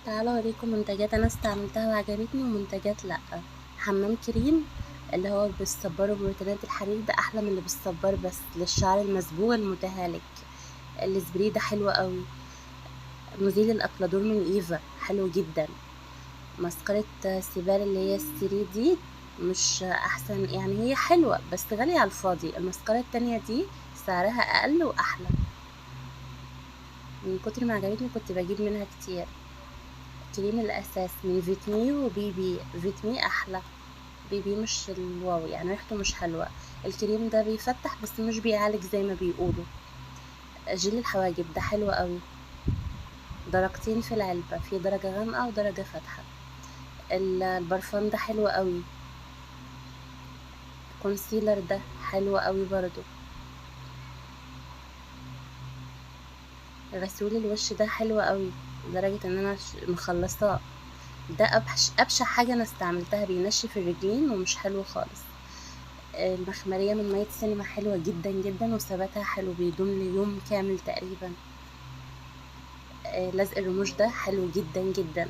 تعالوا اوريكم منتجات انا استعملتها وعجبتني ومنتجات لا. حمام كريم اللي هو بالصبار وبروتينات الحرير ده احلى من اللي بالصبار بس للشعر المصبوغ المتهالك. السبراي ده حلو قوي. مزيل الاكلادور من ايفا حلو جدا. مسكرة سيبال اللي هي السري دي مش احسن، يعني هي حلوة بس غالية على الفاضي. المسكرة التانية دي سعرها اقل واحلى. من كتر ما عجبتني كنت بجيب منها كتير. كريم الاساس من فيتمي وبيبي. فيتمي احلى. بيبي مش الواو، يعني ريحته مش حلوة. الكريم ده بيفتح بس مش بيعالج زي ما بيقولوا. جيل الحواجب ده حلو قوي. درجتين في العلبة، في درجة غامقة ودرجة فاتحة. البرفان ده حلو قوي. الكونسيلر ده حلو قوي برضو. غسول الوش ده حلو قوي لدرجة ان انا مخلصاه. ده ابشع حاجة انا استعملتها، بينشف الرجلين ومش حلو خالص. المخمرية من مية سينما حلوة جدا جدا وثباتها حلو، بيدوم ليوم كامل تقريبا. لزق الرموش ده حلو جدا جدا.